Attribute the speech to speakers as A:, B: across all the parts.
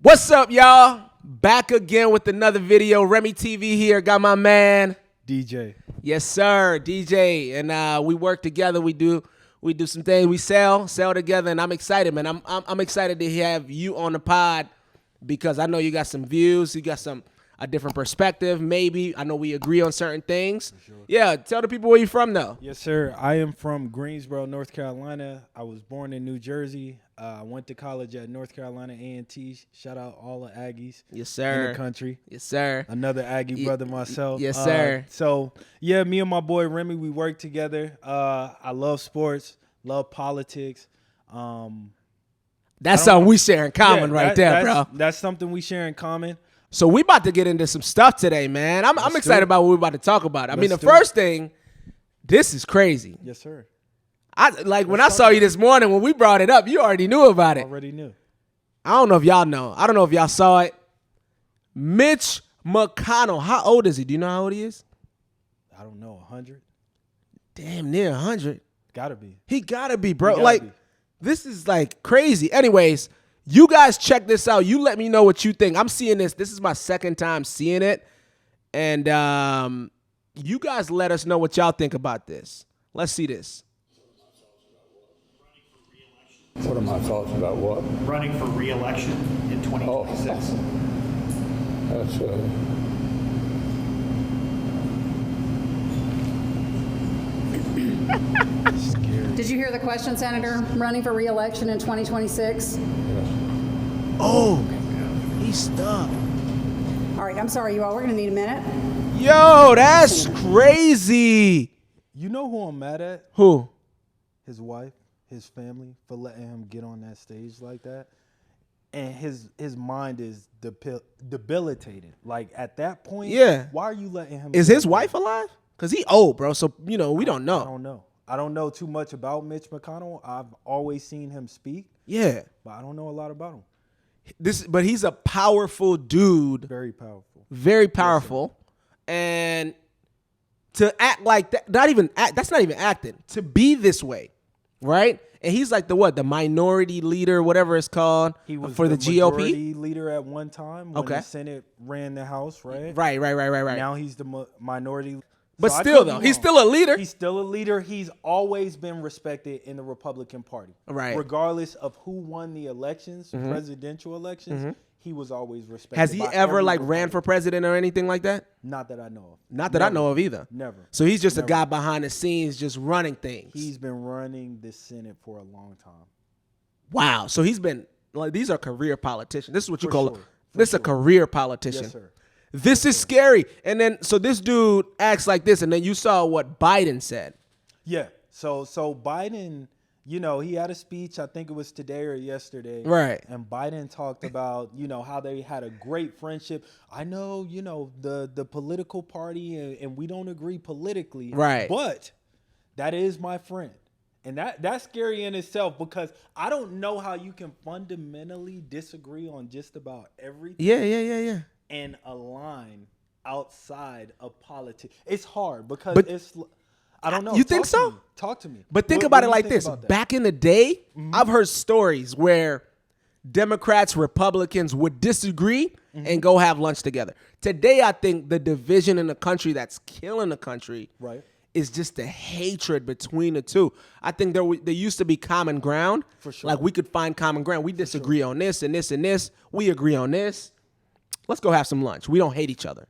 A: What's up, y'all? Back again with another video. Remy TV here. Got my man
B: DJ.
A: Yes, sir, DJ, and we work together. We do some things. We sell together, and I'm excited, man. I'm excited to have you on the pod because I know you got some views. You got a different perspective. Maybe I know we agree on certain things. For sure. Yeah, tell the people where you from, though.
B: Yes, sir. I am from Greensboro, North Carolina. I was born in New Jersey. I went to college at North Carolina A&T. Shout out all the Aggies.
A: Yes, sir.
B: In the country.
A: Yes, sir.
B: Another Aggie brother myself.
A: Yes, sir.
B: So, yeah, me and my boy Remy, we work together. I love sports, love politics.
A: That's something we share in common there, bro.
B: That's something we share in common.
A: So we about to get into some stuff today, man. I'm excited about what we're about to talk about. I mean, the first thing, this is crazy.
B: Yes, sir.
A: When I saw you this morning, when we brought it up, you already knew about it.
B: Already knew.
A: I don't know if y'all know. I don't know if y'all saw it. Mitch McConnell. How old is he? Do you know how old he is?
B: I don't know. 100?
A: Damn near 100.
B: Gotta be.
A: He gotta be, bro. This is like crazy. Anyways, you guys check this out. You let me know what you think. I'm seeing this. This is my second time seeing it. And you guys let us know what y'all think about this. Let's see this.
C: What are my thoughts about what?
D: Running for re-election in 2026.
C: That's
E: Did you hear the question, Senator? Running for re-election in 2026?
A: Oh, he's stuck.
E: All right, I'm sorry, you all. We're going to need a minute.
A: Yo, that's crazy.
B: You know who I'm mad at?
A: Who?
B: His wife, his family, for letting him get on that stage like that. And his mind is debilitated. Like, at that point,
A: yeah.
B: Why are you letting him?
A: Is his wife alive? Because he old, bro. So, we don't know.
B: I don't know too much about Mitch McConnell. I've always seen him speak.
A: Yeah.
B: But I don't know a lot about him.
A: But he's a powerful dude.
B: Very powerful.
A: Very powerful. Yes, and to act like that, that's not even acting. To be this way, right? And he's like the minority leader, whatever it's called,
B: he was
A: for the GOP
B: majority leader at one time when the Senate ran the House, right?
A: Right.
B: Now he's the minority.
A: But so still, though, he's still a leader.
B: He's still a leader. He's always been respected in the Republican Party.
A: Right.
B: Regardless of who won the elections, presidential elections, he was always respected.
A: Has he ever ran for president or anything like that?
B: Not that I know of.
A: Not that I know of either.
B: Never.
A: So he's just a guy behind the scenes just running things.
B: He's been running the Senate for a long time.
A: Wow. So he's been these are career politicians. This is what you call it. This is a career politician.
B: Yes, sir.
A: This is scary. And then, so this dude acts like this, and then you saw what Biden said.
B: Yeah. So Biden, he had a speech, I think it was today or yesterday.
A: Right.
B: And Biden talked about, how they had a great friendship. I know, the political party, and we don't agree politically.
A: Right.
B: But that is my friend. And that's scary in itself because I don't know how you can fundamentally disagree on just about everything.
A: Yeah.
B: And align outside of politics. It's hard because I don't know.
A: You think so?
B: Talk to me.
A: But think about it like this. Back in the day, I've heard stories where Democrats, Republicans would disagree and go have lunch together. Today, I think the division in the country that's killing the country is just the hatred between the two. I think there used to be common ground. For sure. Like we could find common ground. We disagree on this and this and this. We agree on this. Let's go have some lunch. We don't hate each other.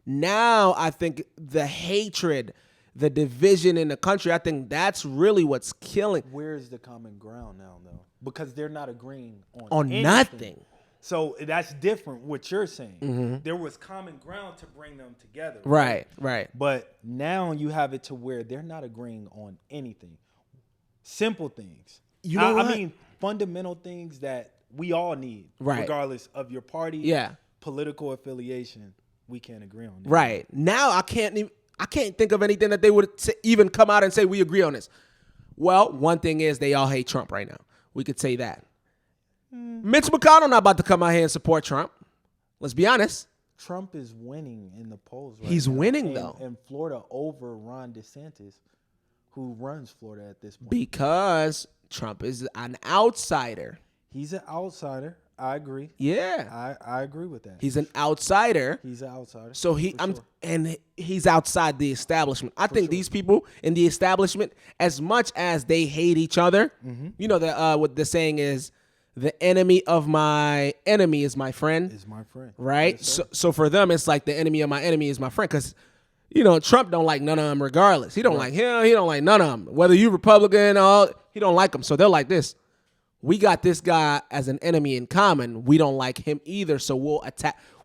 A: Now, I think the hatred, the division in the country, I think that's really what's killing.
B: Where's the common ground now, though? Because they're not agreeing on
A: nothing.
B: So that's different what you're saying. There was common ground to bring them together.
A: Right.
B: But now you have it to where they're not agreeing on anything. Simple things. I mean, fundamental things that we all need, regardless of your party, political affiliation. We can't agree on that.
A: Right. Now I can't think of anything that they would even come out and say we agree on this. Well, one thing is they all hate Trump right now. We could say that. Mitch McConnell not about to come out here and support Trump. Let's be honest.
B: Trump is winning in the polls right
A: He's
B: now.
A: winning, though.
B: In Florida over Ron DeSantis, who runs Florida at this point.
A: Because Trump is an outsider.
B: He's an outsider. I agree.
A: Yeah.
B: I agree with that.
A: He's an outsider.
B: He's an outsider.
A: So he's outside the establishment. I think these people in the establishment, as much as they hate each other, you know what the saying is, the enemy of my enemy is my friend.
B: Is my friend.
A: Right?
B: Yes,
A: So for them, it's like the enemy of my enemy is my friend. Because, you know, Trump don't like none of them regardless. He don't like him. He don't like none of them. Whether you Republican or all, he don't like them. So they're like this. We got this guy as an enemy in common. We don't like him either. So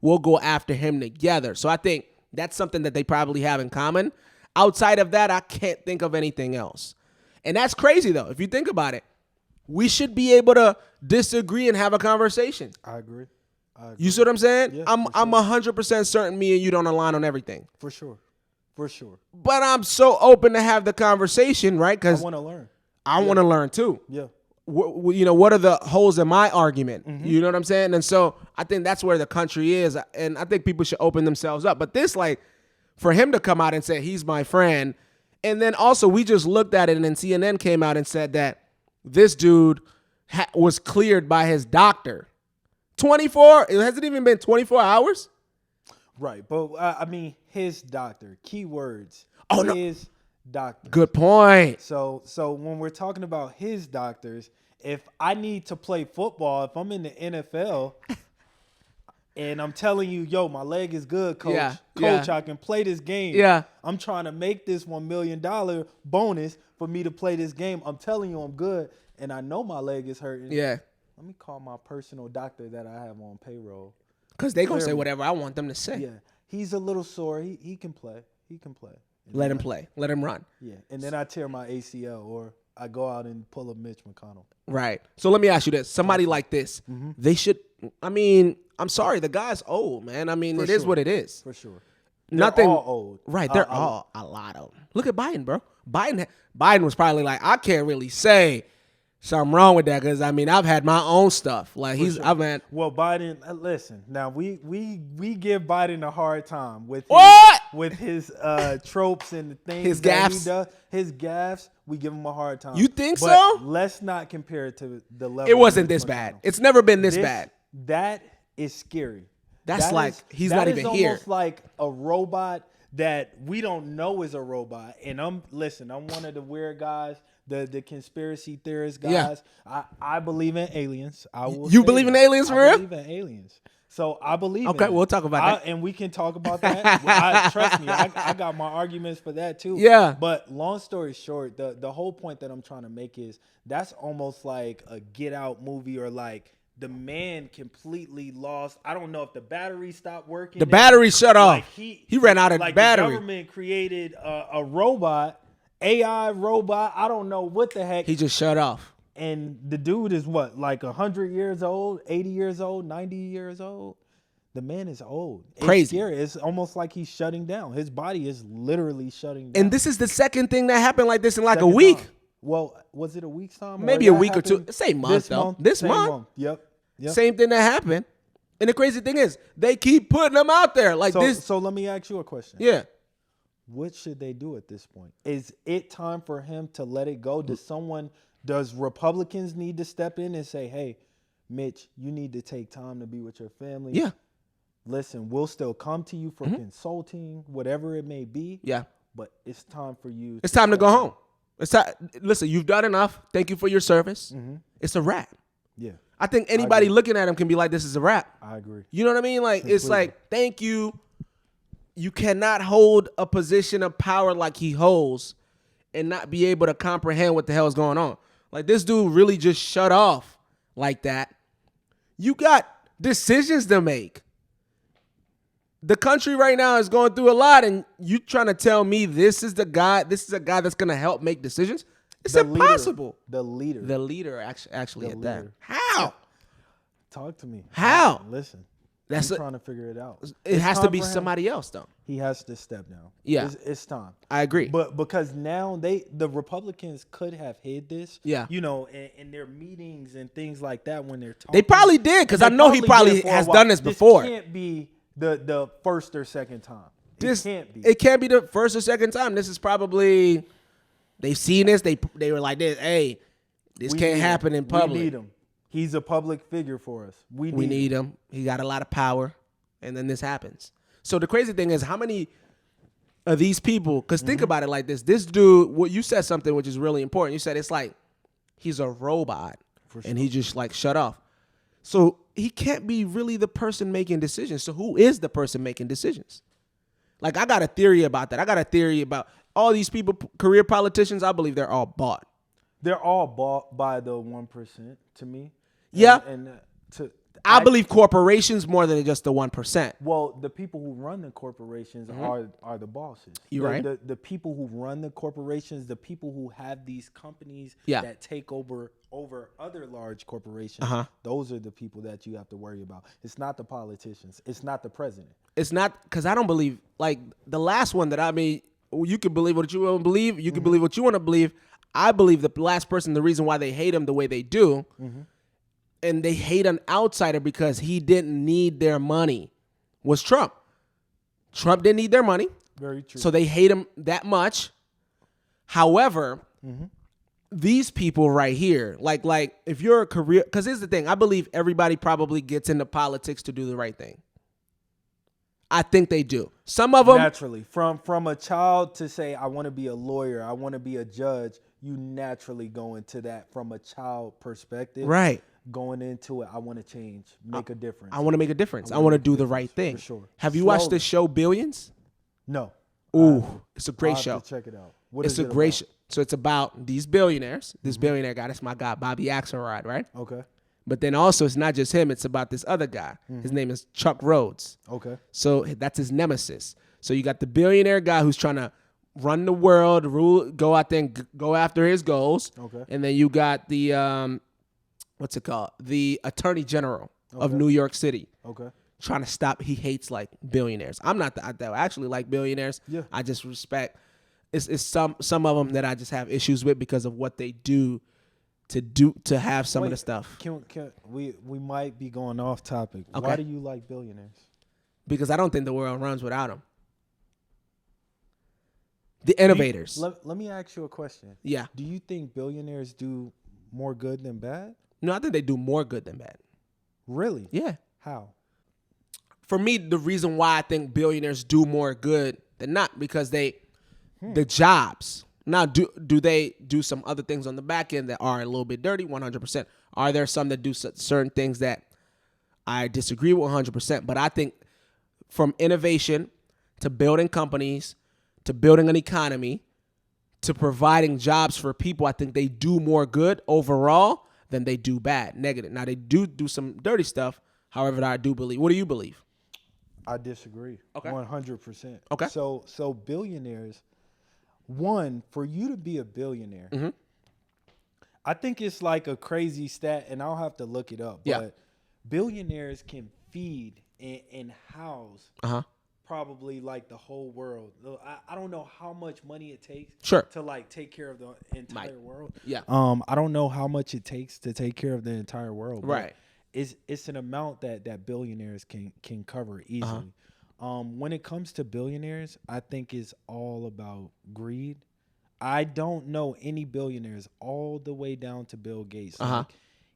A: we'll go after him together. So I think that's something that they probably have in common. Outside of that, I can't think of anything else. And that's crazy, though. If you think about it, we should be able to disagree and have a conversation.
B: I agree.
A: You see what I'm saying?
B: Yeah,
A: I'm 100% certain me and you don't align on everything.
B: For sure. For sure.
A: But I'm so open to have the conversation, right? Because
B: I want to learn.
A: I want to learn too.
B: Yeah.
A: You know, what are the holes in my argument? You know what I'm saying? And so I think that's where the country is. And I think people should open themselves up. But this, like, for him to come out and say he's my friend. And then also we just looked at it and then CNN came out and said that this dude was cleared by his doctor. 24? It hasn't even been 24 hours?
B: Right. But I mean, his doctor, keywords.
A: Oh, no.
B: His doctor.
A: Good point.
B: So when we're talking about his doctors, if I need to play football, if I'm in the NFL and I'm telling you, yo, my leg is good, coach.
A: Yeah,
B: Coach,
A: yeah.
B: I can play this game.
A: Yeah.
B: I'm trying to make this $1 million bonus for me to play this game. I'm telling you I'm good, and I know my leg is hurting.
A: Yeah.
B: Let me call my personal doctor that I have on payroll.
A: Because they going to say
B: Clear me.
A: whatever I want them to say.
B: Yeah. He's a little sore. He can play. He can play.
A: Let him play. Let him run.
B: Yeah. And then I tear my ACL or I go out and pull a Mitch McConnell.
A: Right. So let me ask you this. Somebody like this, they should, I mean, I'm sorry, the guy's old, man. I mean, it is what it is.
B: For sure.
A: Nothing.
B: They're all old.
A: Right. They're all a lot of them. Look at Biden, bro. Biden was probably like, I can't really say something wrong with that because, I mean, I've had my own stuff. Like, I've had.
B: Well, Biden, listen, now we give Biden a hard time with his tropes and the things
A: His
B: that
A: gaffes?
B: he does. His gaffes, we give him a hard time.
A: You think
B: But
A: so?
B: let's not compare it to the level.
A: It wasn't
B: of
A: this
B: Mitch
A: bad.
B: McConnell.
A: It's never been this bad.
B: That is scary.
A: That's
B: That
A: like,
B: is-
A: he's
B: that
A: not
B: is
A: even here.
B: almost like a robot that we don't know is a robot. And I'm one of the weird guys, the conspiracy theorist guys.
A: Yeah.
B: I believe in aliens. I will.
A: You
B: say
A: believe in
B: that.
A: aliens for
B: I
A: real?
B: believe in aliens. So I believe.
A: Okay,
B: in
A: we'll
B: it.
A: talk about that.
B: And we can talk about that. Trust me, I got my arguments for that too.
A: Yeah.
B: But long story short, the whole point that I'm trying to make is that's almost like a Get Out movie or like the man completely lost. I don't know if the battery stopped working.
A: The battery shut off.
B: Like
A: he ran out of battery.
B: The government created a robot, AI robot. I don't know what the heck.
A: He just shut off.
B: And the dude is what, like 100 years old, 80 years old, 90 years old? The man is old. It's
A: Crazy.
B: scary. It's almost like he's shutting down. His body is literally shutting down.
A: And this is the second thing that happened like this in like
B: Second
A: a week.
B: time. Well, was it a week's time?
A: Maybe
B: Or
A: a
B: that
A: week or two.
B: happened
A: Same month, though. This
B: Same
A: month.
B: Yep.
A: Same thing that happened. And the crazy thing is, they keep putting them out there like this.
B: So let me ask you a question.
A: Yeah.
B: What should they do at this point? Is it time for him to let it go? Does Republicans need to step in and say, hey, Mitch, you need to take time to be with your family?
A: Yeah.
B: Listen, we'll still come to you for consulting, whatever it may be.
A: Yeah.
B: But it's time for you.
A: It's time to go home. It's time. Listen, you've done enough. Thank you for your service. It's a wrap.
B: Yeah,
A: I think anybody looking at him can be like, this is a wrap.
B: I agree.
A: You know what I mean? Like, it's like, thank you. You cannot hold a position of power like he holds and not be able to comprehend what the hell is going on. Like, this dude really just shut off like that. You got decisions to make. The country right now is going through a lot, and you trying to tell me this is a guy that's going to help make decisions? It's impossible.
B: The leader.
A: The leader actually
B: The
A: at that.
B: leader.
A: How?
B: Talk to me.
A: How?
B: Listen.
A: That's
B: I'm trying to figure it out.
A: It
B: It's
A: has to
B: time
A: be
B: for him.
A: somebody else, though.
B: He has to step down.
A: Yeah.
B: It's time.
A: I agree.
B: But because now the Republicans could have hid this.
A: Yeah.
B: You know, in their meetings and things like that when they're talking.
A: They probably did, because I know he probably
B: did for a
A: has
B: while.
A: done this before.
B: This can't be the first or second time. It can't be.
A: It can't be the first or second time. This is probably, they've seen this. They were like this. Hey, this
B: We
A: can't
B: need
A: happen
B: him.
A: in public.
B: We need him. He's a public figure for us. We
A: need him. He got a lot of power, and then this happens. So the crazy thing is, how many of these people? Because think about it like this: this dude, what you said something which is really important. You said it's like he's a robot, and he just like shut off. So he can't be really the person making decisions. So who is the person making decisions? Like, I got a theory about that. I got a theory about all these people, career politicians. I believe they're all bought.
B: They're all bought by the 1% to me.
A: Yeah. I
B: I
A: believe corporations more than just the 1%.
B: Well, the people who run the corporations are the bosses.
A: You're right.
B: The people who run the corporations, the people who have these companies
A: Yeah.
B: that take over other large corporations, those are the people that you have to worry about. It's not the politicians. It's not the president.
A: It's not, because I don't believe, like, the last one that I mean, you can believe what you want to believe. You can believe what you want to believe. I believe the last person, the reason why they hate him the way they do, and they hate an outsider because he didn't need their money, was Trump. Trump didn't need their money.
B: Very true.
A: So they hate him that much. However, these people right here, like if you're a career, because here's the thing, I believe everybody probably gets into politics to do the right thing. I think they do. Some of them
B: naturally, from a child to say, I want to be a lawyer, I want to be a judge, you naturally go into that from a child perspective.
A: Right.
B: Going into it, I want to change, make a difference.
A: I want to make a difference. I want to do the right thing.
B: For sure.
A: Have you watched this show, Billions?
B: No.
A: Ooh, it's a great
B: I'll have
A: show.
B: to check it out. What
A: It's
B: is
A: a
B: it
A: great
B: about?
A: show. So it's about these billionaires. This billionaire guy, that's my guy, Bobby Axelrod, right?
B: Okay.
A: But then also it's not just him. It's about this other guy. His name is Chuck Rhodes.
B: Okay.
A: So that's his nemesis. So you got the billionaire guy who's trying to run the world, rule, go out there and go after his goals.
B: Okay.
A: And then you got the, what's it called? The Attorney General of New York City.
B: Okay.
A: Trying to stop. He hates like billionaires. I'm not I actually like billionaires.
B: Yeah.
A: I just respect. It's some of them that I just have issues with because of what they do to have some of the stuff.
B: Can we might be going off topic.
A: Okay.
B: Why do you like billionaires?
A: Because I don't think the world runs without them. The innovators.
B: Let me ask you a question.
A: Yeah.
B: Do you think billionaires do more good than bad?
A: No, I think they do more good than bad.
B: Really?
A: Yeah.
B: How?
A: For me, the reason why I think billionaires do more good than not, because the jobs. Now, do they do some other things on the back end that are a little bit dirty? 100%. Are there some that do certain things that I disagree with 100%? But I think from innovation to building companies to building an economy to providing jobs for people, I think they do more good overall than they do bad, negative. Now, they do some dirty stuff. However, I do believe. What do you believe?
B: I disagree.
A: Okay.
B: 100%.
A: Okay.
B: So billionaires, one, for you to be a billionaire, I think it's like a crazy stat, and I'll have to look it up.
A: Yeah.
B: But billionaires can feed and house probably like the whole world. I don't know how much money it takes to like take care of the entire world.
A: Yeah.
B: I don't know how much it takes to take care of the entire world. But
A: Right.
B: It's an amount that billionaires can cover easily. When it comes to billionaires, I think it's all about greed. I don't know any billionaires all the way down to Bill Gates. Like,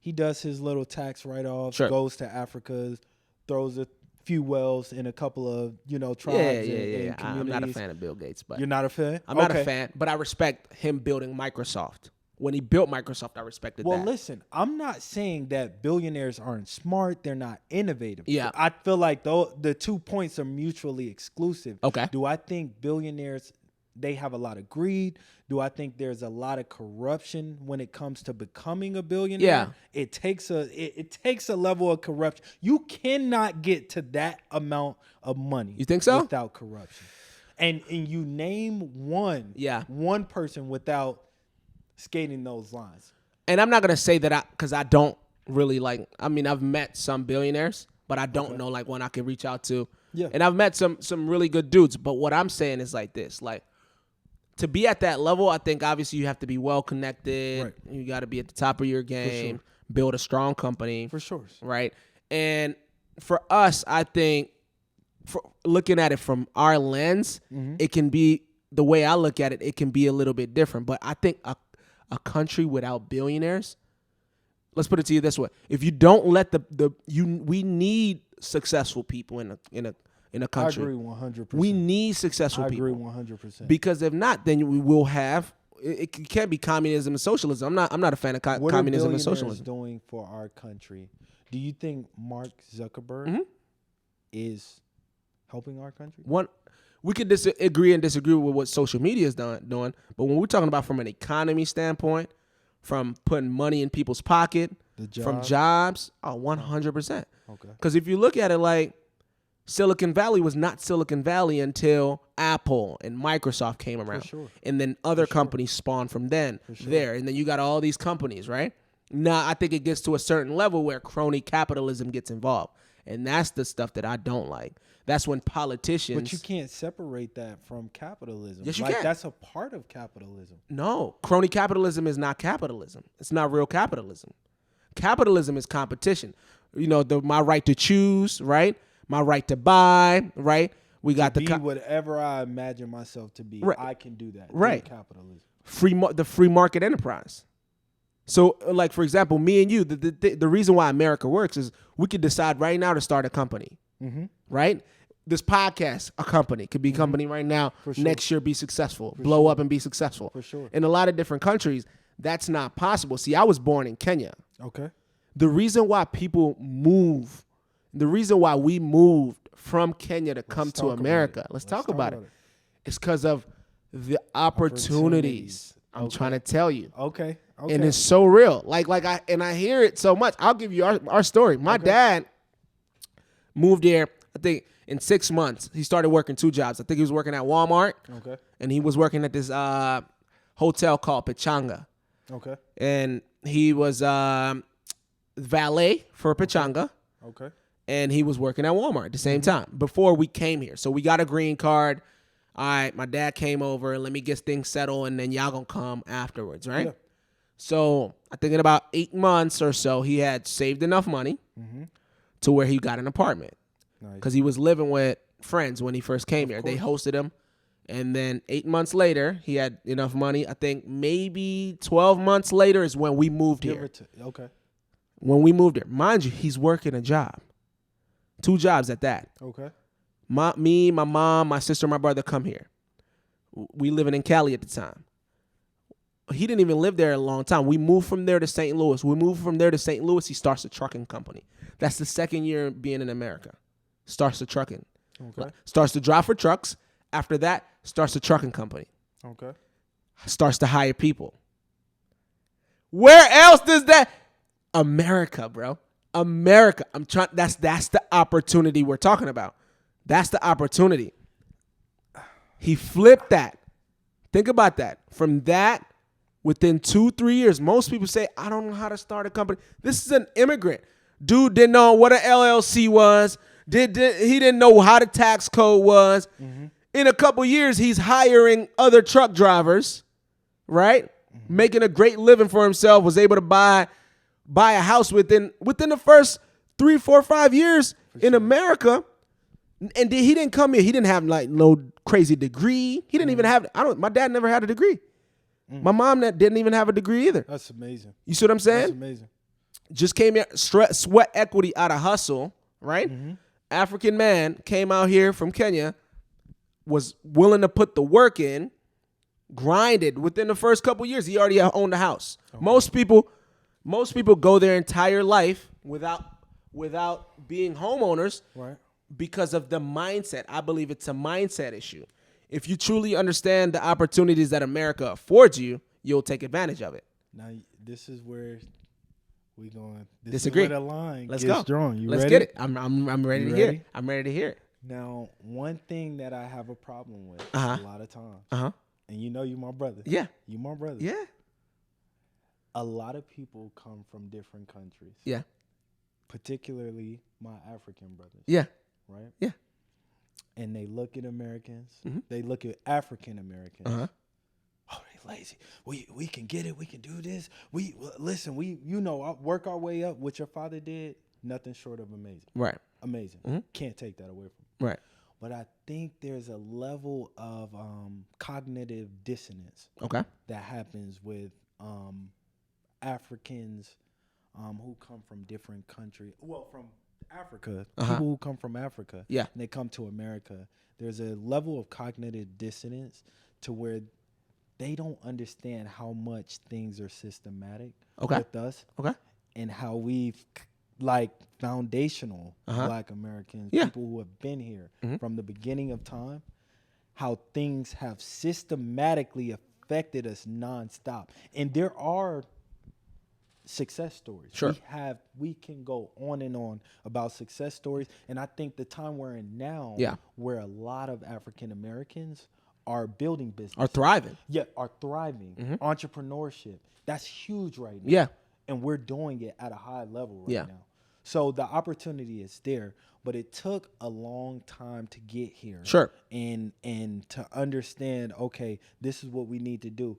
B: he does his little tax write-offs, goes to Africa, throws a few wells in a couple of tribes and communities.
A: I'm not a fan of Bill Gates, but
B: You're not a fan?
A: I'm not a fan, but I respect him building Microsoft. When he built Microsoft, I respected that.
B: Well, listen, I'm not saying that billionaires aren't smart. They're not innovative.
A: Yeah.
B: I feel like the 2 points are mutually exclusive.
A: Okay.
B: Do I think billionaires, they have a lot of greed? Do I think there's a lot of corruption when it comes to becoming a billionaire?
A: Yeah.
B: It takes a level of corruption. You cannot get to that amount of money.
A: You think so?
B: Without corruption. And you name one person without skating those lines.
A: And I'm not going to say that because I don't really I've met some billionaires, but I don't know like one I can reach out to.
B: Yeah.
A: And I've met some really good dudes, but what I'm saying is like this, like to be at that level, I think obviously you have to be well connected.
B: Right.
A: You got to be at the top of your game, build a strong company.
B: For sure.
A: Right. And for us, I think for looking at it from our lens, it can be the way I look at it, it can be a little bit different. But I think a country without billionaires let's put it to you this way: if you don't let we need successful people in a country.
B: I agree 100%.
A: We need successful people.
B: I agree 100%.
A: Because if not, then we will have. It can't be communism and socialism. I'm not a fan of communism and socialism.
B: What are billionaires doing for our country? Do you think Mark Zuckerberg is helping our country?
A: We could agree and disagree with what social media is doing, but when we're talking about from an economy standpoint, from putting money in people's pocket, from jobs, 100%.
B: Okay.
A: Because if you look at it, like Silicon Valley was not Silicon Valley until Apple and Microsoft came around, and then other companies spawned from there, and then you got all these companies, right? Now I think it gets to a certain level where crony capitalism gets involved, and that's the stuff that I don't like. That's when politicians.
B: But you can't separate that from capitalism.
A: Yes, you can.
B: That's a part of capitalism.
A: No, crony capitalism is not capitalism. It's not real capitalism. Capitalism is competition. You know, my right to choose, right? My right to buy, right? We got
B: to be whatever I imagine myself to be. Right. I can do that.
A: Right.
B: Capitalism.
A: The free market enterprise. So, like, for example, me and you, the reason why America works is we could decide right now to start a company, right? This podcast, a company, could be a company right now, next year be successful, blow up and be successful.
B: For sure.
A: In a lot of different countries, that's not possible. See, I was born in Kenya.
B: Okay.
A: The reason why people move, the reason why we moved from Kenya to come to America, let's talk about it. It's because of the opportunities. I'm trying to tell you.
B: Okay.
A: And it's so real. Like I hear it so much. I'll give you our story. My dad moved here, I think, in 6 months. He started working 2 jobs. I think he was working at Walmart.
B: Okay.
A: And he was working at this hotel called Pechanga.
B: Okay.
A: And he was valet for Pechanga.
B: Okay.
A: And he was working at Walmart at the same time before we came here. So we got a green card. All right, my dad came over. Let me get things settled, and then y'all gonna come afterwards, right? Yeah. So I think in about 8 months or so, he had saved enough money to where he got an apartment. Because he was living with friends when he first came here. They hosted him. And then 8 months later, he had enough money. I think maybe 12 months later is when we moved here.
B: Okay.
A: When we moved here. Mind you, he's working a job. 2 jobs at that.
B: Okay.
A: Me, my mom, my sister, my brother come here. We living in Cali at the time. He didn't even live there a long time. We moved from there to St. Louis. We moved from there to St. Louis. He starts a trucking company. That's the second year being in America. Starts the trucking.
B: Okay.
A: Starts to drive for trucks. After that, starts a trucking company.
B: Okay.
A: Starts to hire people. Where else does that? America, bro. America. I'm trying. That's the opportunity we're talking about. That's the opportunity. He flipped that. Think about that. From that, within 2-3 years, most people say, I don't know how to start a company. This is an immigrant. Dude didn't know what an LLC was. He didn't know how the tax code was. In a couple years, he's hiring other truck drivers, right? Making a great living for himself, was able to buy a house within the first 3, 4, 5 years in America. And he didn't come here. He didn't have like no crazy degree. He didn't even have, my dad never had a degree. My mom didn't even have a degree either.
B: That's amazing.
A: You see what I'm saying?
B: That's amazing.
A: Just came here, sweat equity out of hustle, right? African man came out here from Kenya, was willing to put the work in, grinded within the first couple years. He already owned a house. Okay. Most people go their entire life without being homeowners,
B: right?
A: Because of the mindset. I believe it's a mindset issue. If you truly understand the opportunities that America affords you, you'll take advantage of it.
B: Now, this is where we going.
A: Disagree.
B: Is where the line
A: Let's
B: gets
A: go.
B: Drawn.
A: Let's
B: ready?
A: get it. I'm ready to hear it. I'm ready to hear it.
B: Now, one thing that I have a problem with a lot of times, and you know you my brother.
A: Yeah.
B: You my brother.
A: Yeah.
B: A lot of people come from different countries.
A: Yeah.
B: Particularly my African brothers.
A: Yeah.
B: Right?
A: Yeah.
B: And they look at Americans. They look at African Americans. Oh, they lazy. We can get it. We can do this. Listen, I work our way up. What your father did, nothing short of amazing.
A: Right.
B: Amazing. Can't take that away from him.
A: Right.
B: But I think there's a level of cognitive dissonance.
A: Okay.
B: That happens with Africans who come from different countries. Well, from Africa, people who come from Africa,
A: Yeah.
B: and they come to America. There's a level of cognitive dissonance to where they don't understand how much things are systematic with us, and how we've like foundational Black Americans, people who have been here from the beginning of time, how things have systematically affected us nonstop. And there are success stories.
A: Sure.
B: We can go on and on about success stories. And I think the time we're in now, where a lot of African Americans are building business.
A: Are thriving.
B: Yeah, are thriving. Entrepreneurship. That's huge right now.
A: Yeah.
B: And we're doing it at a high level right now. So the opportunity is there, but it took a long time to get here.
A: Sure.
B: And to understand, okay, this is what we need to do.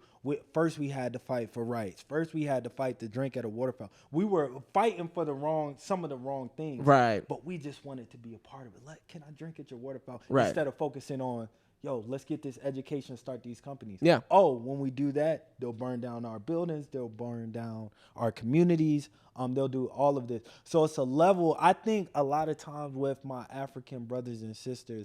B: First, we had to fight for rights. First, we had to fight to drink at a water fountain. We were fighting for some of the wrong things.
A: Right.
B: But we just wanted to be a part of it. Can I drink at your water fountain?
A: Right.
B: Instead of focusing on, yo, let's get this education, start these companies.
A: Yeah.
B: Oh, when we do that, they'll burn down our buildings. They'll burn down our communities. They'll do all of this. So it's a level, I think a lot of times with my African brothers and sisters,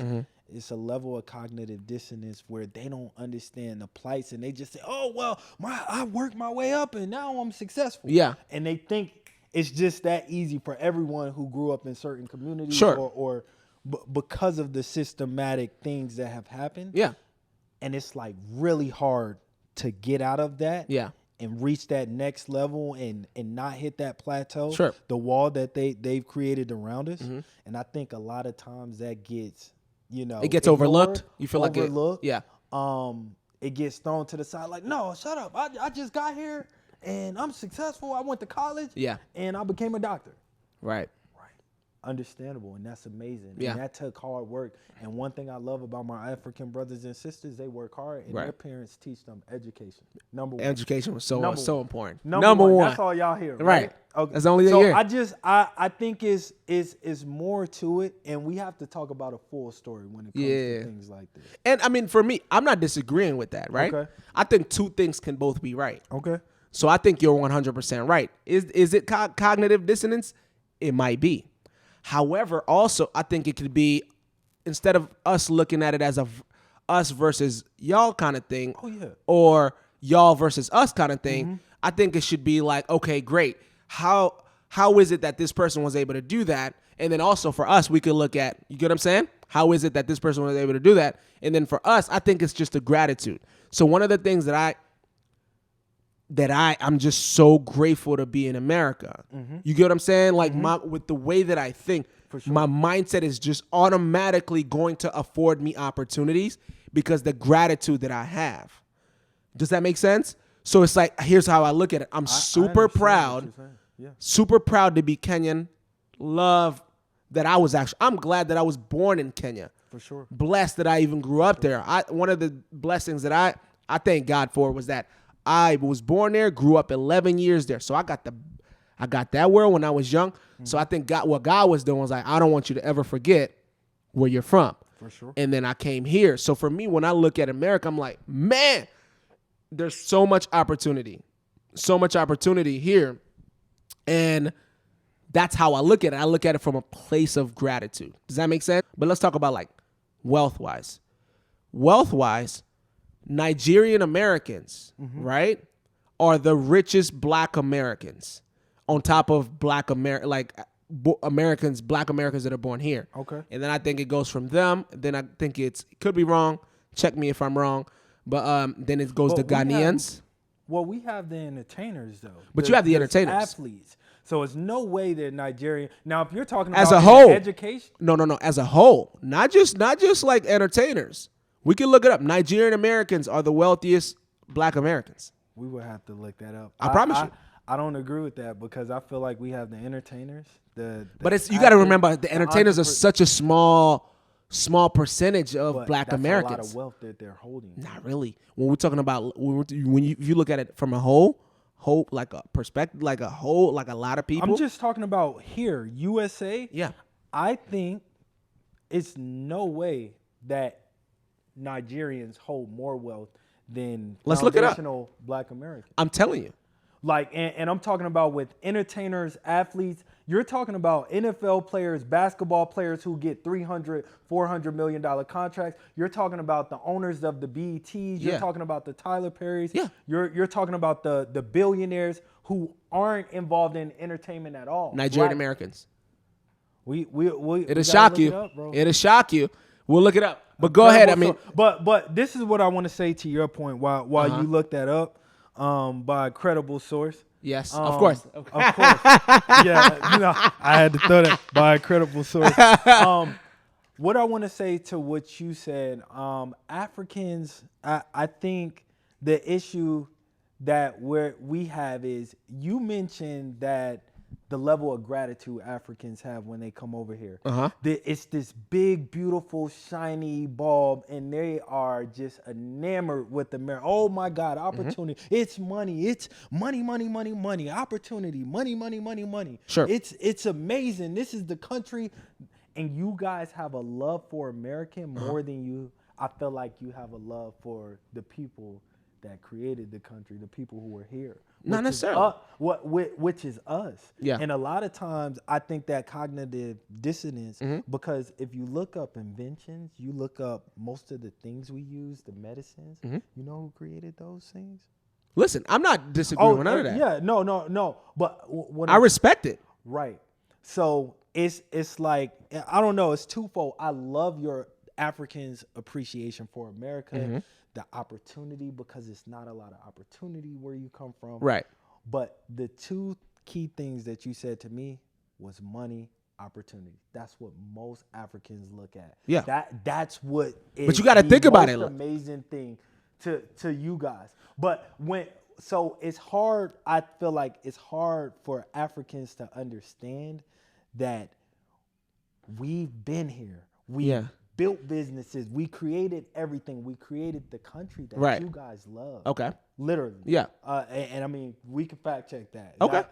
B: it's a level of cognitive dissonance where they don't understand the plights and they just say, oh, well, I worked my way up and now I'm successful.
A: Yeah.
B: And they think it's just that easy for everyone who grew up in certain communities or because of the systematic things that have happened.
A: Yeah.
B: And it's like really hard to get out of that.
A: Yeah.
B: And reach that next level and not hit that plateau.
A: Sure.
B: The wall that they've created around us. And I think a lot of times that gets,
A: it gets overlooked. You feel like
B: overlooked.
A: Yeah.
B: It gets thrown to the side like, no, shut up. I just got here and I'm successful. I went to college.
A: Yeah.
B: And I became a doctor.
A: Right.
B: Understandable, and that's amazing.
A: Yeah.
B: And that took hard work. And one thing I love about my African brothers and sisters, they work hard, and their parents teach them education. Number one.
A: Education was so important.
B: Number one. That's all y'all hear, right?
A: Okay. That's the only thing
B: so
A: you hear.
B: I think is more to it, and we have to talk about a full story when it comes to things like this.
A: And I mean, for me, I'm not disagreeing with that, right?
B: Okay.
A: I think two things can both be right.
B: Okay.
A: So I think you're 100% right. Is it cognitive dissonance? It might be. However, also, I think it could be, instead of us looking at it as a us versus y'all kind of thing, or y'all versus us kind of thing, I think it should be like, okay, great. How is it that this person was able to do that? And then also for us, we could look at, you get what I'm saying? How is it that this person was able to do that? And then for us, I think it's just a gratitude. So one of the things that I'm just so grateful to be in America. You get what I'm saying? Like with the way that I think, my mindset is just automatically going to afford me opportunities because the gratitude that I have. Does that make sense? So it's like, here's how I look at it. I'm super proud, super proud to be Kenyan. Love that I'm glad that I was born in Kenya. For sure. Blessed that I even grew up there. One of the blessings that I thank God for was that I was born there, grew up 11 years there. So I got that world when I was young. So I think what God was doing was like, I don't want you to ever forget where you're from. For sure. And then I came here. So for me, when I look at America, I'm like, man, there's so much opportunity here. And that's how I look at it. I look at it from a place of gratitude. Does that make sense? But let's talk about like wealth-wise. Wealth-wise, Nigerian Americans, right, are the richest Black Americans on top of Black Americans that are born here. Okay. And then I think it goes from them. Then I think it could be wrong. Check me if I'm wrong. But then it goes to Ghanaians.
B: We have the entertainers though.
A: But you have the entertainers.
B: Athletes. So it's no way that Nigerian. Now, if you're talking about
A: as a whole,
B: education.
A: No. As a whole, not just like entertainers. We can look it up. Nigerian Americans are the wealthiest Black Americans.
B: We would have to look that up.
A: I promise you.
B: I don't agree with that because I feel like we have the entertainers.
A: But you got to remember, the entertainers are such a small percentage of Black Americans.
B: That's a lot of wealth that they're holding.
A: Not if you look at it from a whole like a perspective, like a lot of people.
B: I'm just talking about here, USA.
A: Yeah.
B: I think it's no way that Nigerians hold more wealth than
A: Let's look it up.
B: Black Americans.
A: I'm telling you.
B: Like, and I'm talking about with entertainers, athletes. You're talking about NFL players, basketball players who get $300, $400 million contracts. You're talking about the owners of the BETs. You're talking about the Tyler Perrys.
A: Yeah.
B: You're talking about the billionaires who aren't involved in entertainment at all.
A: Nigerian Americans.
B: It'll
A: shock you. It'll shock you. We'll look it up. But go ahead. I mean,
B: but this is what I want to say to your point. While you look that up by a credible source.
A: Yes, of course.
B: Of course. Yeah, you know, I had to throw that by a credible source. What I want to say to what you said, Africans, I think the issue that we have is you mentioned that the level of gratitude Africans have when they come over here. It's this big, beautiful, shiny bulb, and they are just enamored with America. Oh my God, opportunity. It's money. It's money, money, money, money. Opportunity, money, money, money, money.
A: Sure.
B: It's amazing. This is the country, and you guys have a love for America more than I feel like you have a love for the people that created the country, the people who were here.
A: Not necessarily.
B: Which is us.
A: Yeah.
B: And a lot of times I think that cognitive dissonance, because if you look up inventions, you look up most of the things we use, the medicines, you know who created those things?
A: Listen, I'm not disagreeing with none of that.
B: Yeah, no. But when
A: I respect it.
B: Right. So it's like, I don't know, it's twofold. I love your Africans' appreciation for America, the opportunity, because it's not a lot of opportunity where you come from.
A: Right.
B: But the two key things that you said to me was money, opportunity. That's what most Africans look at.
A: Yeah.
B: That's what is
A: but you got to think about it.
B: Amazing thing to you guys. But so it's hard. I feel like it's hard for Africans to understand that we've been here. We built businesses. We created everything. We created the country that you guys love.
A: Okay.
B: Literally.
A: Yeah.
B: And I mean, we can fact check that.
A: Okay.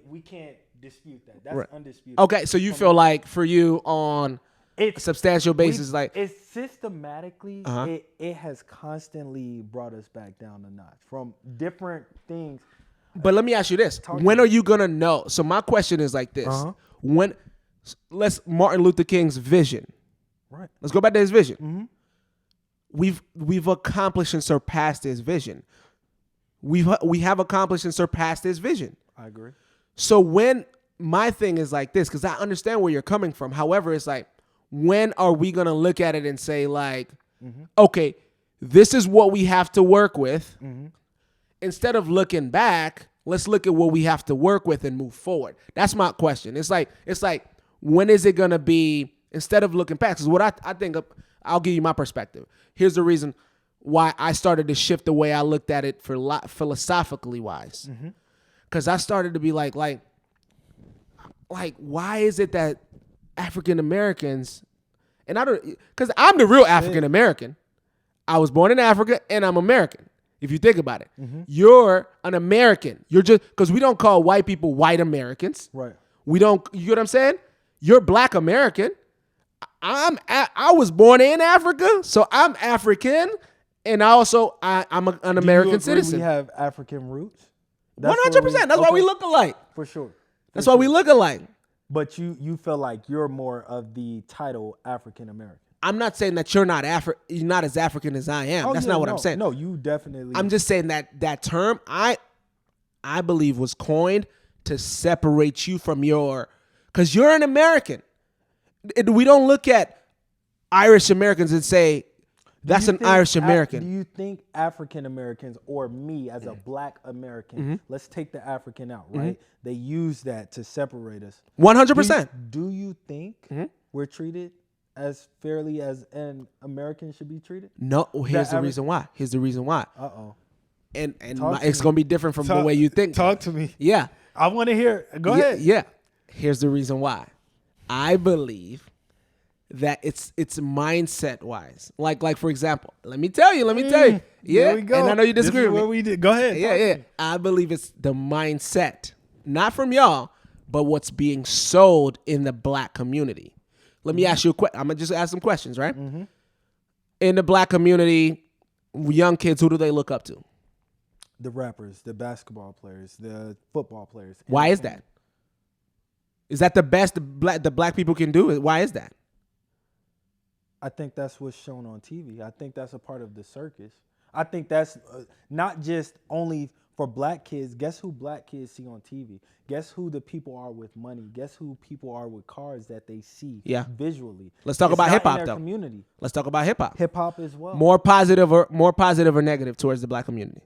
B: We can't dispute that. That's undisputed.
A: Okay. So you feel like for you on a substantial basis, like
B: it's systematically, it has constantly brought us back down a notch from different things.
A: But let me ask you this: when are you gonna know? So my question is like this: Martin Luther King's vision.
B: Right.
A: Let's go back to his vision. We've accomplished and surpassed his vision. We have accomplished and surpassed his vision.
B: I agree.
A: So when my thing is like this, because I understand where you're coming from. However, it's like, when are we gonna look at it and say like, okay, this is what we have to work with. Instead of looking back, let's look at what we have to work with and move forward. That's my question. It's like, when is it gonna be? Instead of looking back, because what I think, I'll give you my perspective. Here's the reason why I started to shift the way I looked at it philosophically wise. Because I started to be like, why is it that African Americans, and I don't, because I'm the real African American. I was born in Africa and I'm American. If you think about it, you're an American. You're just, because we don't call white people white Americans.
B: Right.
A: We don't, you know what I'm saying? You're Black American. I was born in Africa, so I'm African, and I'm an American citizen.
B: We have African roots.
A: 100%. That's why we look alike.
B: For sure.
A: That's why we look alike.
B: But you feel like you're more of the title African American.
A: I'm not saying that you're not as African as I am. That's not what I'm saying.
B: No, you definitely.
A: I'm just saying that term I believe was coined to separate you from because you're an American. We don't look at Irish Americans and say, that's an Irish American.
B: Do you think African Americans, or me as a Black American, let's take the African out, right? They use that to separate us.
A: 100%.
B: Do you think we're treated as fairly as an American should be treated?
A: No. Here's the reason why.
B: Uh-oh.
A: And it's going to be different from the way you think.
B: Talk to me.
A: Yeah.
B: I want to hear. Go ahead.
A: Yeah. Here's the reason why. I believe that it's mindset wise. Like for example, let me tell you. Yeah.
B: There we go.
A: And I know you disagree with me.
B: We did. Go ahead.
A: Yeah. I believe it's the mindset, not from y'all, but what's being sold in the Black community. Let me ask you a question. I'm gonna just ask some questions, right?
B: Mm-hmm.
A: In the Black community, young kids, who do they look up to?
B: The rappers, the basketball players, the football players.
A: Why is that? Is that the best the black people can do? Why is that?
B: I think that's what's shown on TV. I think that's a part of the circus. I think that's not just only for black kids. Guess who black kids see on TV? Guess who the people are with money? Guess who people are with cars that they see visually?
A: Let's talk about hip hop though.
B: Community.
A: Let's talk about hip hop.
B: Hip hop as well.
A: More positive or negative towards the black community?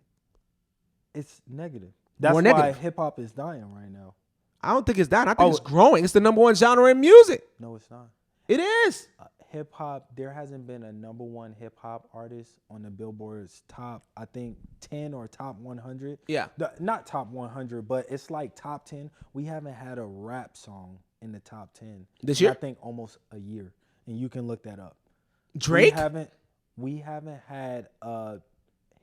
B: It's negative. That's
A: More
B: why
A: negative.
B: hip hop is dying right now.
A: I don't think it's dying. I think it's growing. It's the number one genre in music.
B: No, it's not.
A: It is.
B: Hip hop, there hasn't been a number one hip hop artist on the Billboard's top, I think 10 or top 100.
A: Yeah.
B: Not top 100, but it's like top 10. We haven't had a rap song in the top 10
A: this year.
B: I think almost a year, and you can look that up.
A: Drake.
B: We haven't had a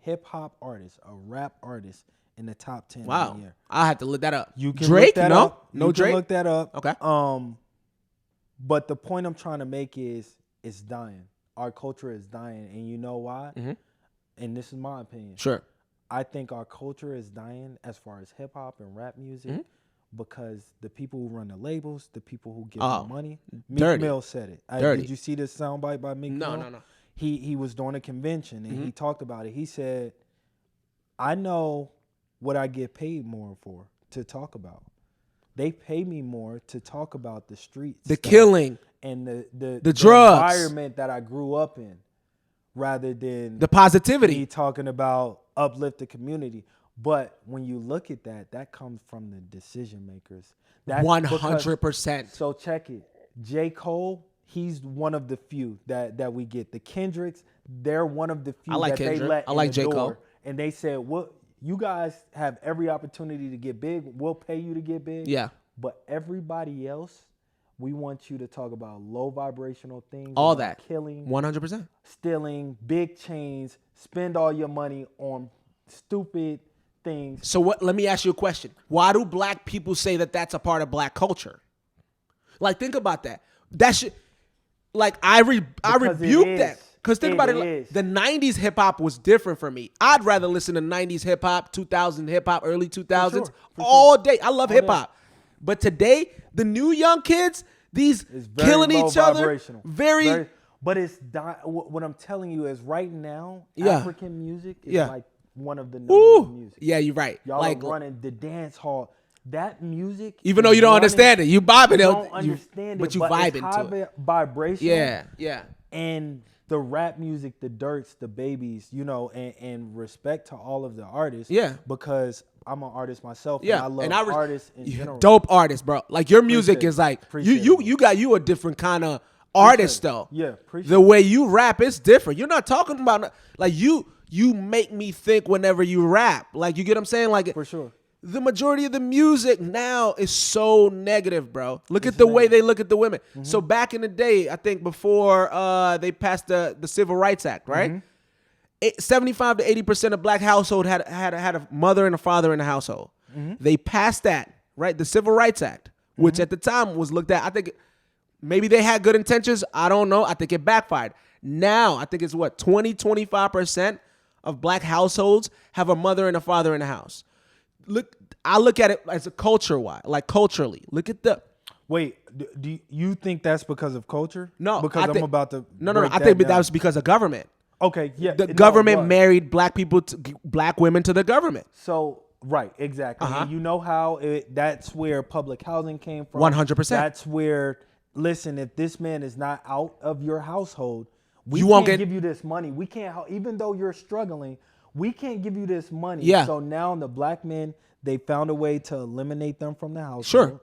B: hip hop artist, a rap artist in the top 10.
A: Wow.
B: In a year.
A: I have to look that up.
B: You can
A: Drake?
B: look that
A: No,
B: up.
A: no
B: you
A: Drake.
B: Can look that up.
A: Okay.
B: But the point I'm trying to make is it's dying. Our culture is dying. And you know why?
A: Mm-hmm.
B: And this is my opinion.
A: Sure.
B: I think our culture is dying as far as hip hop and rap music because the people who run the labels, the people who give the money. Meek Mill said it. Did you see this soundbite by Meek Mill?
A: No.
B: He was doing a convention and he talked about it. He said, I know what I get paid more for to talk about. They pay me more to talk about the streets,
A: the killing,
B: and the
A: drugs,
B: environment that I grew up in, rather than
A: the positivity.
B: me talking about uplift the community. But when you look at that, that comes from the decision makers.
A: 100%.
B: So check it. J. Cole, he's one of the few that we get. The Kendricks, they're one of the few
A: I like
B: that
A: Kendrick.
B: they let
A: I like
B: in the
A: J.
B: door.
A: Cole.
B: And they said, "Well, you guys have every opportunity to get big. We'll pay you to get big."
A: Yeah.
B: But everybody else, we want you to talk about low vibrational things.
A: All
B: about
A: that.
B: Killing.
A: 100%.
B: Stealing, big chains, spend all your money on stupid things.
A: So what? Let me ask you a question. Why do black people say that that's a part of black culture? Like, think about that. That should, like, I rebuke that. Because think about it. Like, the 90s hip hop was different for me. I'd rather listen to 90s hip hop, 2000 hip hop, early 2000s all day. I love hip hop. But today, the new young kids, these killing each other, very.
B: But it's what I'm telling you is right now, African music is like one of the number one music.
A: Yeah, you're right.
B: Y'all
A: like
B: are running the dance hall. That music,
A: even though you don't understand it, you bob it.
B: You don't understand
A: but
B: it,
A: you
B: but
A: vibe
B: it's
A: into it.
B: Vibration.
A: Yeah.
B: And the rap music, the Dirks, the Babies, you know, and respect to all of the artists. Yeah. Because I'm an artist myself. Yeah. And I love artists in general.
A: Dope artists, bro. Like your music is like you got a different kind of artist though.
B: Yeah.
A: The way you rap is different. You're not talking about like you make me think whenever you rap. Like, you get what I'm saying? Like,
B: for sure.
A: The majority of the music now is so negative, bro. Look at the way they look at the women. Mm-hmm. So back in the day, I think before they passed the Civil Rights Act, right? 75 to 80% of black household had a mother and a father in the household. Mm-hmm. They passed that, right? The Civil Rights Act, which at the time was looked at, I think maybe they had good intentions. I don't know. I think it backfired. Now, I think it's 25% of black households have a mother and a father in the house. I look at it as a culturally. Look at the.
B: Wait, do you think that's because of culture?
A: No,
B: because I'm about to.
A: No. I think that was because of government.
B: Okay, yeah.
A: The government married black women to the government.
B: So right, exactly. And you know how that's where public housing came from.
A: 100%.
B: That's where. Listen, if this man is not out of your household, we can't give you this money. We can't, even though you're struggling. We can't give you this money.
A: Yeah.
B: So now the black men, they found a way to eliminate them from the household.
A: Sure.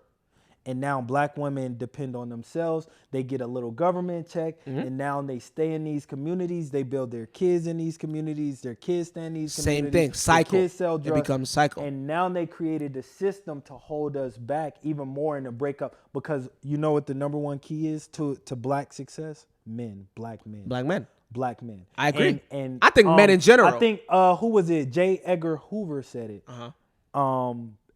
B: And now black women depend on themselves. They get a little government check. And now they stay in these communities. They build their kids in these communities. Their kids stay in these communities.
A: Same thing. Cycle.
B: Their kids sell drugs.
A: It becomes cycle.
B: And now they created a system to hold us back even more in the breakup. Because you know what the number one key is to black success? Men. Black men.
A: Black men.
B: Black men.
A: I agree.
B: And
A: I think men in general.
B: I think who was it? J. Edgar Hoover said it.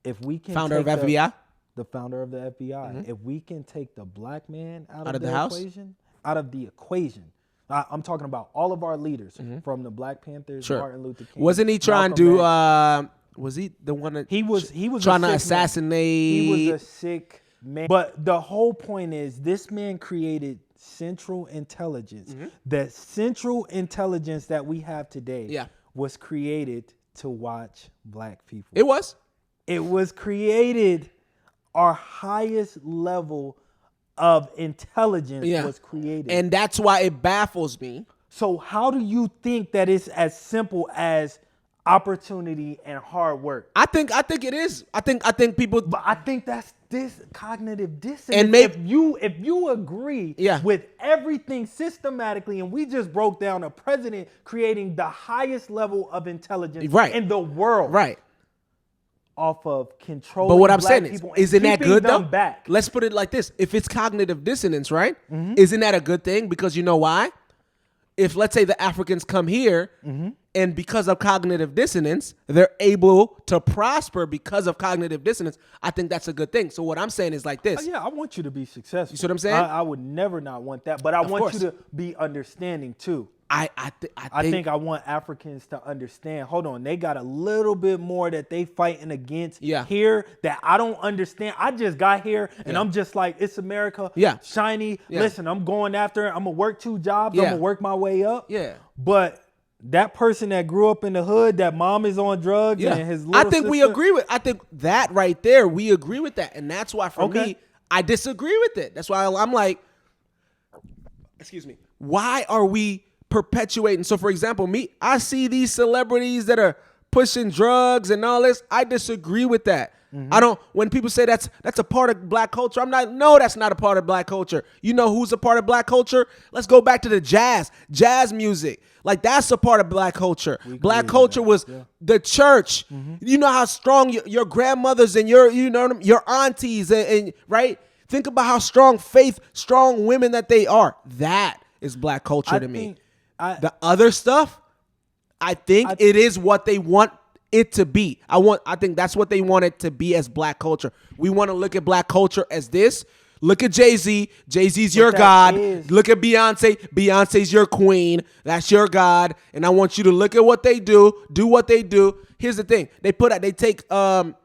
B: If we can
A: founder of FBI,
B: the founder of the FBI, if we can take the black man out of the
A: house?
B: equation, out of the equation, I'm talking about all of our leaders, from the Black Panthers,
A: Sure.
B: Martin Luther King.
A: Wasn't he trying
B: Malcolm
A: to?
B: X.
A: Was he the one that
B: He was
A: trying
B: a
A: to
B: sick man.
A: assassinate?
B: He was a sick man. But the whole point is, this man created Central Intelligence. The Central Intelligence that we have today was created to watch Black people.
A: It was.
B: It was created. Our highest level of intelligence was created.
A: And that's why it baffles me.
B: So how do you think that it's as simple as opportunity and hard work?
A: I think it is. I think people.
B: But I think that's this cognitive dissonance.
A: And maybe
B: if you agree with everything systematically, and we just broke down a president creating the highest level of intelligence in the world,
A: right?
B: Off of control.
A: But what I'm saying is, isn't that good though?
B: Back.
A: Let's put it like this: if it's cognitive dissonance, right? Isn't that a good thing? Because you know why? If let's say the Africans come here and because of cognitive dissonance, they're able to prosper because of cognitive dissonance, I think that's a good thing. So what I'm saying is like this.
B: I want you to be successful.
A: You see what I'm saying?
B: I would never not want that, but I want you to be understanding too.
A: I think
B: I want Africans to understand. Hold on, they got a little bit more that they fighting against here that I don't understand. I just got here and I'm just like, it's America, shiny. Listen, I'm going after it. I'm gonna work 2 jobs. I'm gonna work my way up. But that person that grew up in the hood, that mom is on drugs and his little sister,
A: we agree with. I think that right there, we agree with that, and that's why for me, I disagree with it. That's why I'm like, excuse me. Why are we perpetuating? So for example, I see these celebrities that are pushing drugs and all this. I disagree with that. I don't, when people say that's a part of Black culture, I'm not, no, that's not a part of Black culture. You know who's a part of Black culture? Let's go back to the jazz music. Like that's a part of Black culture. Black culture was the church. You know how strong your grandmothers and your aunties and right? Think about how strong women that they are. That is Black culture to me. The other stuff, I think it is what they want it to be. I think that's what they want it to be as Black culture. We want to look at Black culture as this. Look at Jay-Z. Jay-Z's your God. Look at Beyonce. Beyonce's your queen. That's your God. And I want you to look at what they do what they do. Here's the thing. They take and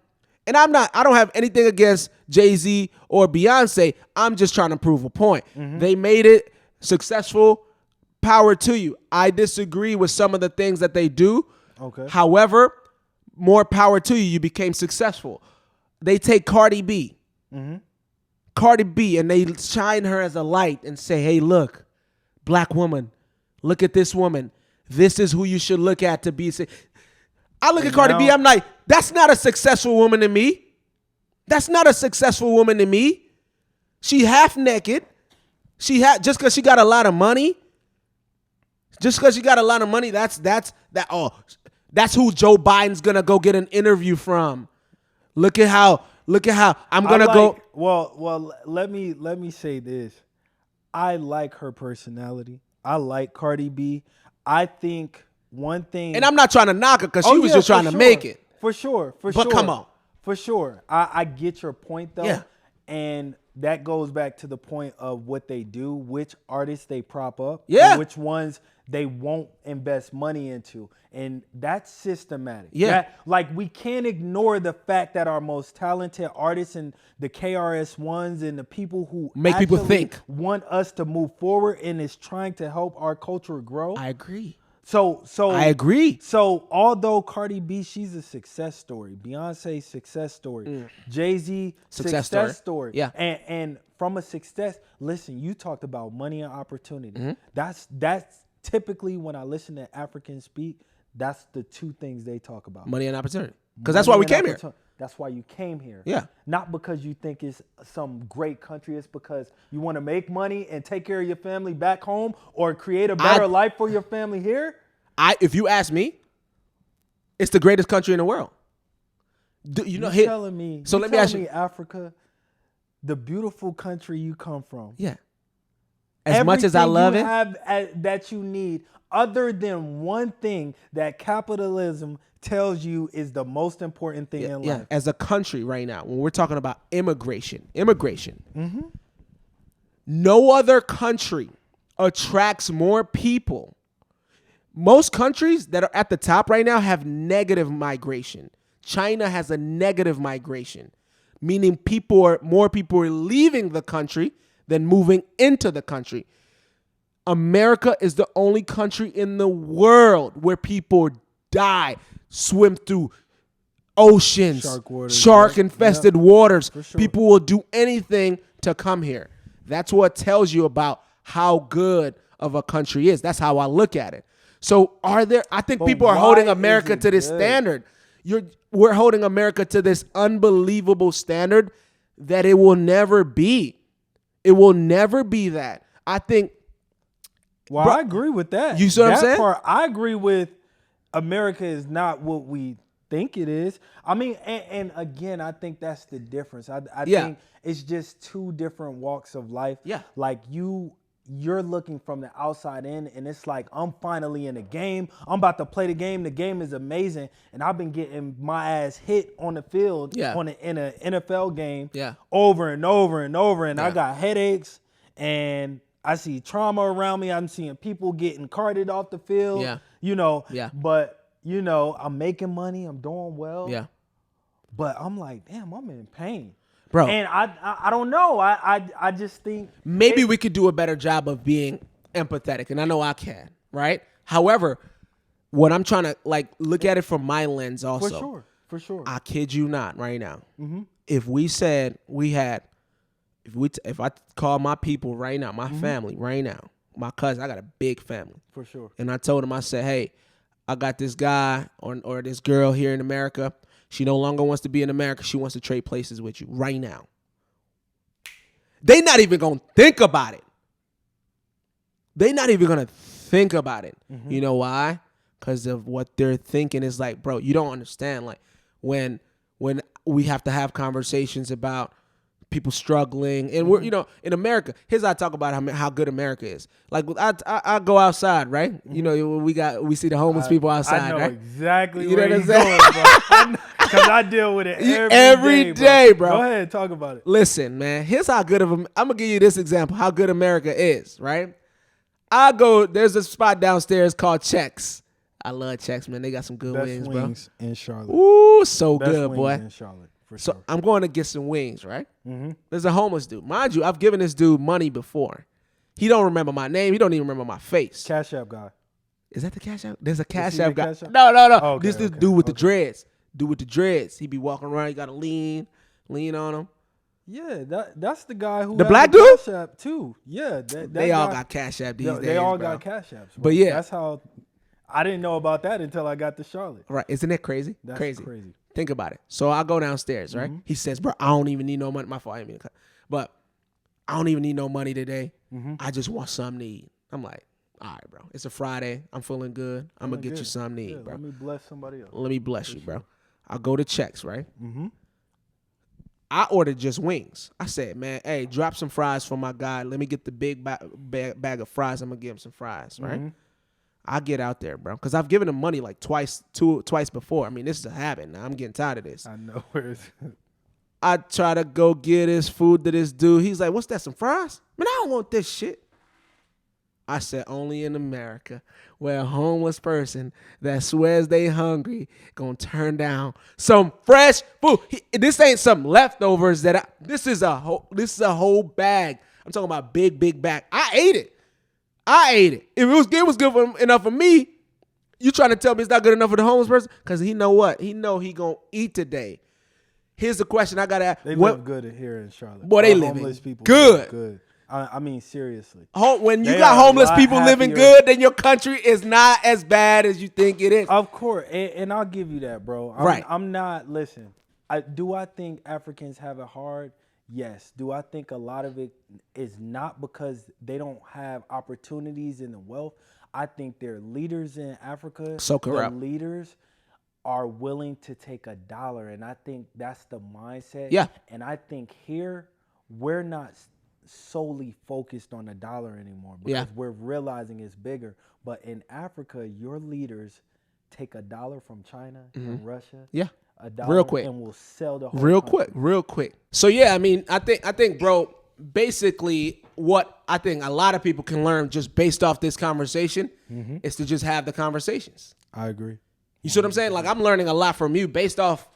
A: I don't have anything against Jay-Z or Beyonce. I'm just trying to prove a point. They made it successful. Power to you. I disagree with some of the things that they do. However, more power to you. You became successful. They take Cardi B. Cardi B, and they shine her as a light and say, hey, look, Black woman, look at this woman. This is who you should look at to be. I look at Cardi B, I'm like, that's not a successful woman to me. That's not a successful woman to me. She half naked. Just because she got a lot of money. Just because you got a lot of money, that's who Joe Biden's gonna go get an interview from. Look at how I'm gonna go.
B: Well, let me say this. I like her personality. I like Cardi B. I think one thing,
A: and I'm not trying to knock her because she was just trying to make it.
B: For sure.
A: But come on.
B: For sure. I get your point though. Yeah. And that goes back to the point of what they do, which artists they prop up, and which ones they won't invest money into. And that's systematic. Like we can't ignore the fact that our most talented artists and the KRS-Ones and the people who
A: make people think
B: want us to move forward and is trying to help our culture grow.
A: I agree.
B: So
A: I agree.
B: So although Cardi B, she's a success story. Beyonce, success story. Jay-Z, success story.
A: Yeah.
B: And from a success, listen, you talked about money and opportunity. That's typically when I listen to Africans speak, that's the 2 things they talk about.
A: Money and opportunity. Because that's why we came here.
B: That's why you came here.
A: Yeah.
B: Not because you think it's some great country. It's because you want to make money and take care of your family back home or create a better life for your family here.
A: If you ask me, it's the greatest country in the world.
B: You're telling me. So let me ask you, Africa, the beautiful country you come from.
A: Yeah. As much as I love it,
B: that you need, other than one thing that capitalism tells you is the most important thing in life.
A: Yeah. As a country right now, when we're talking about immigration, no other country attracts more people. Most countries that are at the top right now have negative migration. China has a negative migration, meaning more people are leaving the country than moving into the country. America is the only country in the world where people die, swim through oceans, shark-infested waters.
B: For sure.
A: People will do anything to come here. That's what tells you about how good of a country is. That's how I look at it. So I think people are holding America to this standard. We're holding America to this unbelievable standard that it will never be. It will never be that. I think.
B: Well, I agree with that.
A: You see what I'm saying?
B: That part, I agree with. America is not what we think it is. I mean, and again, I think that's the difference. I think it's just two different walks of life. Yeah. Like you're looking from the outside in, and it's like, I'm finally in the game. I'm about to play the game. The game is amazing. And I've been getting my ass hit on the field in an NFL game over and over and over. And I got headaches, and I see trauma around me. I'm seeing people getting carted off the field. But, I'm making money. I'm doing well. Yeah. But I'm like, damn, I'm in pain. Bro. And I don't know. I just think
A: maybe we could do a better job of being empathetic, and I know I can, right? However, what I'm trying to look at it from my lens also.
B: For sure.
A: I kid you not right now. Mm-hmm. If we said if I call my people right now, my family right now, my cousin, I got a big family.
B: For sure.
A: And I told him, I said, hey, I got this guy or this girl here in America. She no longer wants to be in America. She wants to trade places with you right now. They not even going to think about it. They not even going to think about it. Mm-hmm. You know why? Because of what they're thinking is like, bro, you don't understand. Like when we have to have conversations about people struggling, and we're in America. Here's how I talk about how good America is. Like I go outside, right? Mm-hmm. We see the homeless people outside.
B: I know
A: right?
B: exactly
A: you
B: where
A: know
B: you're going, bro. Because I deal with it every
A: day, bro.
B: Go ahead, talk about it.
A: Listen, man. Here's how good I'm gonna give you this example. How good America is, right? There's a spot downstairs called Chex. I love Chex, man. They got some good wings, bro.
B: Wings in Charlotte.
A: Ooh, so best good, boy.
B: In Charlotte.
A: So I'm going to get some wings, right? Mm-hmm. There's a homeless dude. Mind you, I've given this dude money before. He don't remember my name. He don't even remember my face.
B: Cash App guy.
A: Is that the Cash App? There's a Cash App guy.
B: Cash App?
A: No.
B: Okay,
A: this dude with the dreads. Dude with the dreads. He be walking around. You got to lean on him.
B: Yeah, that's the guy who
A: the black dude
B: Cash App too. Yeah,
A: they all got Cash App these days.
B: They all
A: bro.
B: got Cash Apps. Bro.
A: But yeah,
B: that's how. I didn't know about that until I got to Charlotte.
A: Right? Isn't that crazy?
B: That's crazy.
A: Think about it. So I go downstairs, right? Mm-hmm. He says, "Bro, I don't even need no money. My fault, I mean, but I don't even need no money today. Mm-hmm. I just want something to eat." I'm like, "All right, bro. It's a Friday. I'm feeling good. I'm gonna get you something to eat, bro.
B: Let me bless somebody else.
A: Let me bless you, bro. I'll go to Chex, right? Mm-hmm. I ordered just wings. I said, man, hey, drop some fries for my guy. Let me get the big bag of fries. I'm gonna give him some fries, right? Mm-hmm. I get out there, bro, because I've given him money like twice before. I mean, this is a habit now. I'm getting tired of this.
B: I know. Where is it?
A: I try to go get his food to this dude. He's like, what's that, some fries? Man, I don't want this shit. I said, only in America where a homeless person that swears they hungry gonna turn down some fresh food. This ain't some leftovers this is a whole bag. I'm talking about big bag. I ate it. If it was good enough for me, you trying to tell me it's not good enough for the homeless person? Because he know what? He know he gonna eat today. Here's the question I gotta ask.
B: They live good here in Charlotte.
A: Boy, they live good.
B: I mean, seriously.
A: When you got homeless people living good, then your country is not as bad as you think it is.
B: Of course, and I'll give you that, bro. I'm not. Listen, do I think Africans have it hard? Yes. Do I think a lot of it is not because they don't have opportunities in the wealth? I think their leaders in Africa,
A: so corrupt.
B: The leaders are willing to take $1, and I think that's the mindset.
A: Yeah.
B: And I think here we're not solely focused on $1 anymore because we're realizing it's bigger. But in Africa, your leaders take $1 from China and Russia.
A: Yeah.
B: $1
A: real quick,
B: and we'll sell the whole
A: real
B: country.
A: quick. So yeah, I mean, I think, bro, basically what I think a lot of people can learn just based off this conversation is to just have the conversations.
B: I agree.
A: You see what I'm saying? Like, I'm learning a lot from you based off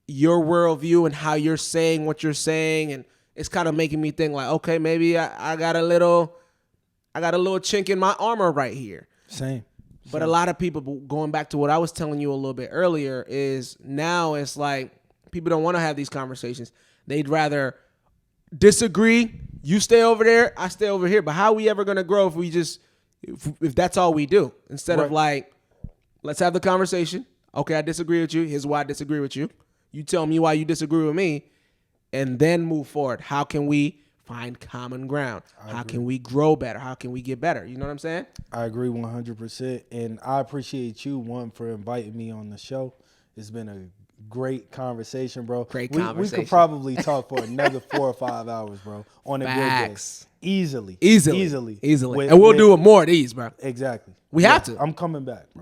A: your worldview and how you're saying what you're saying, and it's kind of making me think like, okay, maybe I got a little chink in my armor right here.
B: Same.
A: But a lot of people, going back to what I was telling you a little bit earlier, is now it's like people don't want to have these conversations. They'd rather disagree. You stay over there, I stay over here. But how are we ever gonna grow if that's all we do? Instead of like, let's have the conversation. Okay, I disagree with you. Here's why I disagree with you. You tell me why you disagree with me, and then move forward. How can we find common ground? How can we grow better? How can we get better? You know what I'm saying?
B: I agree 100%. And I appreciate you, one, for inviting me on the show. It's been a great conversation, bro.
A: Great
B: We
A: conversation.
B: could probably talk for another 4 or 5 hours, bro, on a good
A: Facts.
B: day. Easily.
A: Easily. And we'll do more of these, bro.
B: Exactly.
A: We have to.
B: I'm coming back, bro.